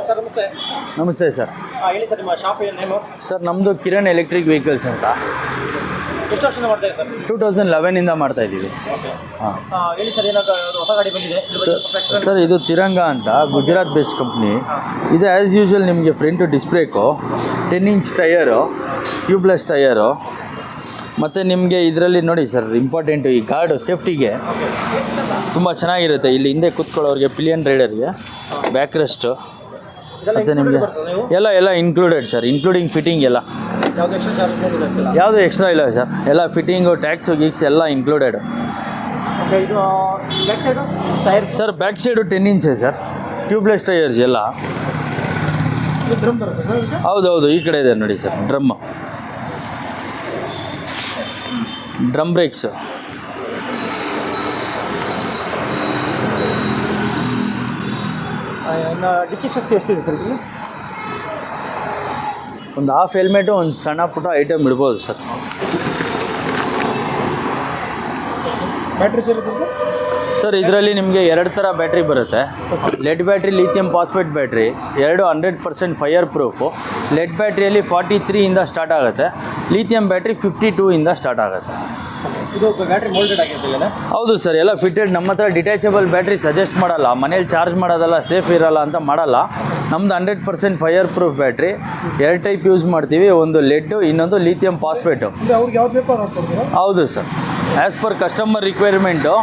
Sir ನಮಸ್ತೆ. ನಮಸ್ತೆ sir. ಹೇಳಿ ಸರ್, ನಿಮ್ಮ ಶಾಪ್ ನೇಮು? ಸರ್ ನಮ್ಮದು ಕಿರಣ್ ಎಲೆಕ್ಟ್ರಿಕ್ ವೆಹಿಕಲ್ಸ್ ಅಂತ. ಎಷ್ಟು ವರ್ಷದಿಂದ ಮಾಡ್ತಾ ಇದ್ದೀವಿ ಸರ್? 2011ಇಂದ ಮಾಡ್ತಾ ಇದ್ದೀವಿ. ಹಾಂ, ಹೇಳಿ ಸರ್, ಏನಾದ್ರು ಹೊಸ ಗಾಡಿ ಬಂದಿದೆ ಸರ್ ಇದು ತಿರಂಗ ಅಂತ ಗುಜರಾತ್ ಬೇಸ್ಡ್ ಕಂಪ್ನಿ. ಇದು ಆ್ಯಸ್ ಯೂಶ್ವಲ್ ನಿಮಗೆ front disc brake, 10 inch tyre, tubeless tyre. ಮತ್ತು ನಿಮಗೆ ಇದರಲ್ಲಿ ನೋಡಿ ಸರ್, ಇಂಪಾರ್ಟೆಂಟು ಈ ಗಾರ್ಡು ಸೇಫ್ಟಿಗೆ ತುಂಬ ಚೆನ್ನಾಗಿರುತ್ತೆ. ಇಲ್ಲಿ ಹಿಂದೆ ಕೂತ್ಕೊಳ್ಳೋರಿಗೆ, ಪಿಲಿಯನ್ ರೈಡರ್ಗೆ ಬ್ಯಾಕ್ ರೆಸ್ಟು, ಮತ್ತು ನಿಮಗೆ ಎಲ್ಲ ಇನ್ಕ್ಲೂಡೆಡ್ ಸರ್, ಇನ್ಕ್ಲೂಡಿಂಗ್ ಫಿಟ್ಟಿಂಗ್ ಎಲ್ಲ. ಯಾವುದು ಎಕ್ಸ್ಟ್ರಾ ಇಲ್ಲ ಸರ್, ಎಲ್ಲ ಫಿಟ್ಟಿಂಗು, ಟ್ಯಾಕ್ಸು, ಗೀಕ್ಸ್ ಎಲ್ಲ ಇನ್ಕ್ಲೂಡೆಡ್. ಸರ್ ಬ್ಯಾಕ್ ಸೈಡು 10 ಇಂಚೆ ಸರ್, ಟ್ಯೂಬ್ಲೆಸ್ ಟೈರ್ಸ್ ಎಲ್ಲ. ಹೌದೌದು, ಈ ಕಡೆ ಇದೆ ನೋಡಿ sir, drum brakes. Dickey space ಎಷ್ಟಿದೆ ಸರ್? ಒಂದು ಹಾಫ್ ಹೆಲ್ಮೆಟು, ಒಂದು ಸಣ್ಣ ಪುಟ್ಟ ಐಟಮ್ ಇಡ್ಬೋದು ಸರ್. ಬ್ಯಾಟ್ರಿ ಸರ್ ಇದರಲ್ಲಿ ನಿಮಗೆ 2 ಥರ ಬ್ಯಾಟ್ರಿ ಬರುತ್ತೆ. Lead battery, lithium phosphate battery, 100% fire proof. Lead ಬ್ಯಾಟ್ರಿಯಲ್ಲಿ 43ಇಂದ ಸ್ಟಾರ್ಟ್ ಆಗುತ್ತೆ, ಲಿಥಿಯಂ ಬ್ಯಾಟ್ರಿ 52ಇಂದ ಸ್ಟಾರ್ಟ್ ಆಗುತ್ತೆ. ಇದು ಬ್ಯಾಟ್ರಿ ಮೋಲ್ಡೆಡ್ ಆಗಿರ್ತಲ್ಲ? ಹೌದು ಸರ್, ಎಲ್ಲ ಫಿಟ್ಟೆಡ್. ನಮ್ಮ ಹತ್ರ ಡಿಟ್ಯಾಚಬಲ್ ಬ್ಯಾಟ್ರಿ ಸಜೆಸ್ಟ್ ಮಾಡಲ್ಲ, ಮನೇಲಿ ಚಾರ್ಜ್ ಮಾಡೋದಲ್ಲ, ಸೇಫ್ ಇರಲ್ಲ ಅಂತ ಮಾಡಲ್ಲ. ನಮ್ಮದು 100% fire proof battery. 2 type use ಮಾಡ್ತೀವಿ, ಒಂದು ಲೆಡ್ಡು, ಇನ್ನೊಂದು ಲಿಥಿಯಂ ಫಾಸ್ಫೇಟು. ಹೌದು sir, as per customer requirement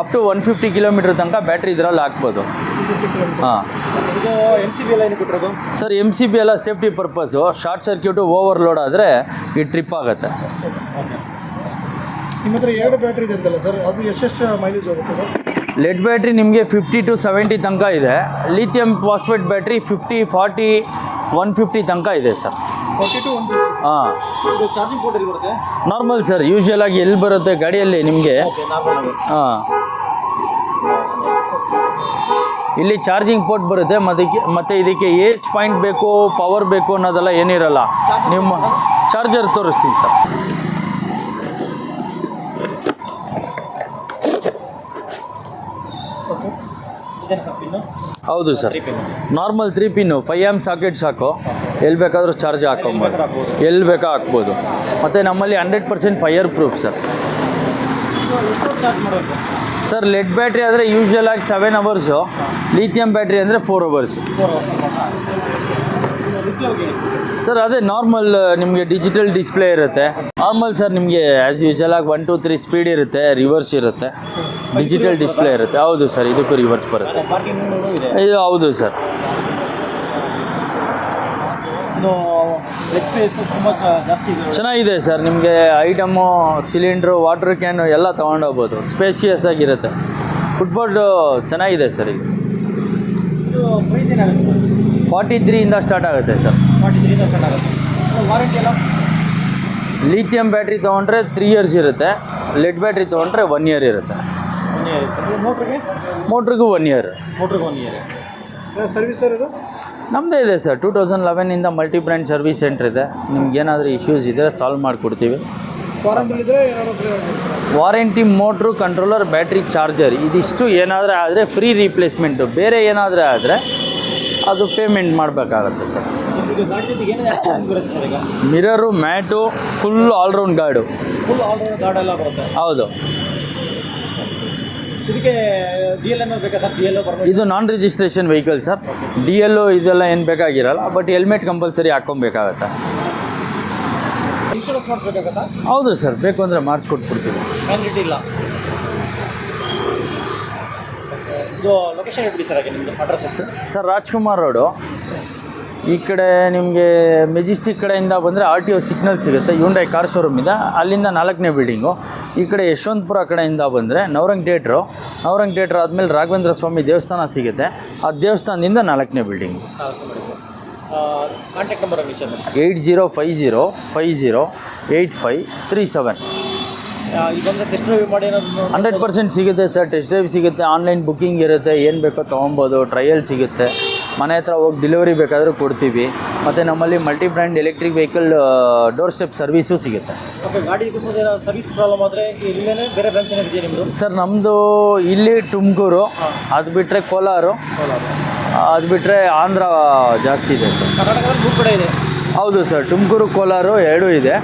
up to 150 kilometre ತನಕ ಬ್ಯಾಟ್ರಿ ಇದರಲ್ಲಿ ಹಾಕ್ಬೋದು. ಹಾಂ ಸರ್, MCB ಎಲ್ಲ safety purpose. Short circuit, overload ಆದರೆ ಈ ಟ್ರಿಪ್ ಆಗುತ್ತೆ. ನಿಮ್ಮ ಹತ್ರ 2 ಬ್ಯಾಟ್ರಿ ಇದೆ ಅಂತಲ್ಲ ಸರ್, ಅದು ಎಷ್ಟೆಷ್ಟು ಮೈಲೇಜ್ ಹೋಗುತ್ತೆ ಸರ್? ಲೆಡ್ ಬ್ಯಾಟ್ರಿ ನಿಮಗೆ 50 to 70 ತನಕ ಇದೆ. ಲಿಥಿಯಂ ಫಾಸ್ಫೇಟ್ ಬ್ಯಾಟ್ರಿ 50, 40, 150 ತನಕ ಇದೆ ಸರ್. 40 to 150. ಹಾಂ, ಚಾರ್ಜಿಂಗ್ ಪೋರ್ಟ್ ಎಲ್ಲಿ ಬರುತ್ತೆ? ನಾರ್ಮಲ್ ಸರ್, ಯೂಶ್ವಲ್ ಆಗಿ ಎಲ್ಲಿ ಬರುತ್ತೆ ಗಾಡಿಯಲ್ಲಿ ನಿಮಗೆ. ಹಾಂ, ಇಲ್ಲಿ ಚಾರ್ಜಿಂಗ್ ಪೋರ್ಟ್ ಬರುತ್ತೆ. ಮತ್ತು ಇದಕ್ಕೆ ಏಜ್ ಪಾಯಿಂಟ್ ಬೇಕು, ಪವರ್ ಬೇಕು ಅನ್ನೋದೆಲ್ಲ ಏನಿರಲ್ಲ. ನಿಮ್ಮ ಚಾರ್ಜರ್ ತೋರಿಸ್ತೀನಿ ಸರ್. ಹೌದು sir, normal 3 pin 5 amp socket ಸಾಕು. ಎಲ್ಲಿ ಬೇಕಾದರೂ ಚಾರ್ಜ್ ಹಾಕೊಬೋದು, ಎಲ್ಲಿ ಬೇಕಾ ಹಾಕ್ಬೋದು. ಮತ್ತು ನಮ್ಮಲ್ಲಿ 100% fire proof sir. Sir lead battery ಆದರೆ ಯೂಶ್ವಲ್ ಆಗಿ 7 ಅವರ್ಸು, ಲಿಥಿಯಂ ಬ್ಯಾಟ್ರಿ ಅಂದರೆ 4 ಅವರ್ಸ್. ಸರ್ ಅದೇ ನಾರ್ಮಲ್ ನಿಮಗೆ ಡಿಜಿಟಲ್ ಡಿಸ್ಪ್ಲೇ ಇರುತ್ತೆ. ನಾರ್ಮಲ್ ಸರ್ ನಿಮಗೆ ಆ್ಯಸ್ ಯೂಶ್ವಲ್ ಆಗಿ 1, 2, 3 ಸ್ಪೀಡ್ ಇರುತ್ತೆ, ರಿವರ್ಸ್ ಇರುತ್ತೆ, ಡಿಜಿಟಲ್ ಡಿಸ್ಪ್ಲೇ ಇರುತ್ತೆ. ಹೌದು ಸರ್, ಇದಕ್ಕೂ ರಿವರ್ಸ್ ಬರುತ್ತೆ. ಇದು ಹೌದು ಸರ್. ಚೆನ್ನಾಗಿದೆ ಸರ್, ನಿಮಗೆ ಐಟಮು, ಸಿಲಿಂಡ್ರು, ವಾಟರ್ ಕ್ಯಾನು ಎಲ್ಲ ತೊಗೊಂಡೋಗ್ಬೋದು. ಸ್ಪೇಷಿಯಸ್ ಆಗಿರುತ್ತೆ. ಫುಟ್ಬೋರ್ಡು ಚೆನ್ನಾಗಿದೆ ಸರ್. ಇದು 43ಇಂದ ಸ್ಟಾರ್ಟ್ ಆಗುತ್ತೆ ಸರ್. 43ಇಂದ ಸ್ಟಾರ್ಟ್ ಆಗುತ್ತೆ. ವಾರಂಟಿ ಎಲ್ಲ? ಲಿಥಿಯಂ ಬ್ಯಾಟ್ರಿ ತೊಗೊಂಡ್ರೆ 3 ಇಯರ್ಸ್ ಇರುತ್ತೆ, ಲೆಡ್ ಬ್ಯಾಟ್ರಿ ತೊಗೊಂಡ್ರೆ 1 ಇಯರ್ ಇರುತ್ತೆ. ಮೋಟ್ರಿಗೂ 1 ಇಯರ್. ಸರ್ವಿಸ್ ಸರ್ ಇದು ನಮ್ಮದೇ ಇದೆ ಸರ್. 2011ಇಂದ ಮಲ್ಟಿ ಬ್ರ್ಯಾಂಡ್ ಸರ್ವಿಸ್ ಸೆಂಟರ್ ಇದೆ. ನಿಮ್ಗೇನಾದರೂ ಇಶ್ಯೂಸ್ ಇದ್ದರೆ ಸಾಲ್ವ್ ಮಾಡಿಕೊಡ್ತೀವಿ. Warranty motor, controller, battery, charger ಇದಿಷ್ಟು ಏನಾದರೂ ಆದರೆ ಫ್ರೀ ರೀಪ್ಲೇಸ್ಮೆಂಟು. ಬೇರೆ ಏನಾದರೂ ಆದರೆ ಅದು ಪೇಮೆಂಟ್ ಮಾಡಬೇಕಾಗತ್ತೆ sir. Mirror, mat, full all-round guard. ಹೌದು. ಇದು ನಾನ್ ರಿಜಿಸ್ಟ್ರೇಷನ್ ವೆಹಿಕಲ್ ಸರ್. DL ಇದೆಲ್ಲ ಏನು ಬೇಕಾಗಿರಲ್ಲ, ಬಟ್ ಹೆಲ್ಮೆಟ್ ಕಂಪಲ್ಸರಿ ಹಾಕ್ಕೊಬೇಕಾಗತ್ತೆ. ಹೌದು ಸರ್, ಬೇಕು ಅಂದರೆ ಮಾಡಿಸ್ಕೊಟ್ಬಿಡ್ತೀವಿ. Sir Rajkumar road. ಈ ಕಡೆ ನಿಮಗೆ ಮೆಜೆಸ್ಟಿಕ್ ಕಡೆಯಿಂದ ಬಂದರೆ RTO ಸಿಗ್ನಲ್ ಸಿಗುತ್ತೆ, ಹ್ಯುಂಡೈ ಕಾರ್ ಶೋರೂಮಿಂದ. ಅಲ್ಲಿಂದ 4ನೇ ಬಿಲ್ಡಿಂಗು. ಈ ಕಡೆ ಯಶವಂತಪುರ ಕಡೆಯಿಂದ ಬಂದರೆ ನವರಂಗ್ ಥಿಯೇಟ್ರು ಆದಮೇಲೆ ರಾಘವೇಂದ್ರ ಸ್ವಾಮಿ ದೇವಸ್ಥಾನ ಸಿಗುತ್ತೆ. ಆ ದೇವಸ್ಥಾನದಿಂದ 4ನೇ ಬಿಲ್ಡಿಂಗು. Contact number 8050508537. 100% ಸಿಗುತ್ತೆ ಸರ್. ಟೆಸ್ಟ್ ಡ್ರೈವ್ ಸಿಗುತ್ತೆ, ಆನ್ಲೈನ್ ಬುಕ್ಕಿಂಗ್ ಇರುತ್ತೆ, ಏನು ಬೇಕೋ ತೊಗೊಬೋದು, ಟ್ರಯಲ್ ಸಿಗುತ್ತೆ. ಮನೆ ಹತ್ರ ಹೋಗಿ ಡೆಲಿವರಿ ಬೇಕಾದರೂ ಕೊಡ್ತೀವಿ. ಮತ್ತು ನಮ್ಮಲ್ಲಿ multi brand electric vehicle door step service ಸಿಗುತ್ತೆ. ಗಾಡಿ ಸರ್ವಿಸ್ ಪ್ರಾಬ್ಲಮ್ ಆದರೆ ಇಲ್ಲೇ ಬೇರೆ ಬ್ರಾಂಚ್ ಇದೆಯಾ ನಿಮ್ಮದು? ಸರ್ ನಮ್ಮದು ಇಲ್ಲಿ ತುಮಕೂರು, ಅದು ಬಿಟ್ಟರೆ ಕೋಲಾರು, ಅದು ಬಿಟ್ಟರೆ ಆಂಧ್ರ ಜಾಸ್ತಿ ಇದೆ ಸರ್. ಕರ್ನಾಟಕದಲ್ಲಿ 3 ಕಡೆ ಇದೆ. ಹೌದು ಸರ್, ತುಮಕೂರು ಕೋಲಾರ ಎರಡೂ ಇದೆ.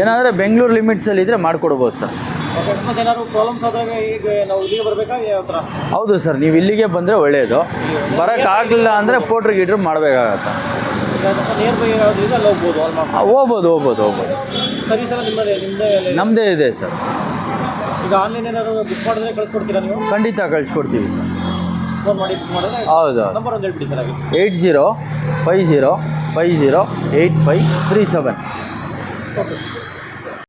ಏನಾದರೆ ಬೆಂಗಳೂರು ಲಿಮಿಟ್ಸಲ್ಲಿ ಇದ್ದರೆ ಮಾಡಿಕೊಡ್ಬೋದು ಸರ್. ಓಕೆ, ಅಕಸ್ಮಾತ್ ಏನಾದ್ರು ಪ್ರಾಬ್ಲಮ್ಸ್ ಆದಾಗ ಈಗ ನಾವು ಇಲ್ಲಿಗೆ ಬರಬೇಕಾ ಯಾವ ಥರ? ಹೌದು ಸರ್, ನೀವು ಇಲ್ಲಿಗೆ ಬಂದರೆ ಒಳ್ಳೆಯದು. ಬರೋಕ್ಕಾಗಲಿಲ್ಲ ಅಂದರೆ ಪೋಟ್ರ್ ಗೀಟ್ರ್ ಮಾಡಬೇಕಾಗತ್ತೆ. ನಿಯರ್ ಬೈ ಯಾವುದು ಇದೆ ಅಲ್ಲಿ ಹೋಗ್ಬೋದು ಹೋಗ್ಬೋದು. ಸರ್ವಿಸ್ ಎಲ್ಲ ನಿಮ್ಮದೇ ನಮ್ಮದೇ ಇದೆ ಸರ್. ಈಗ ಆನ್ಲೈನ್ ಏನಾದ್ರು ಬುಕ್ ಮಾಡಿದ್ರೆ ಕಳಿಸ್ಕೊಡ್ತೀರಾ ನೀವು? ಖಂಡಿತ ಕಳಿಸ್ಕೊಡ್ತೀವಿ ಸರ್. ಫೋನ್ ಮಾಡಿ ಬುಕ್ ಮಾಡಿದ್ರೆ ಹೌದು. ನಂಬರ್ ಒಂದು ಹೇಳ್ಬಿಡಿ ಸರ್. ಹಾಗೆ 8050508537. Okay sir.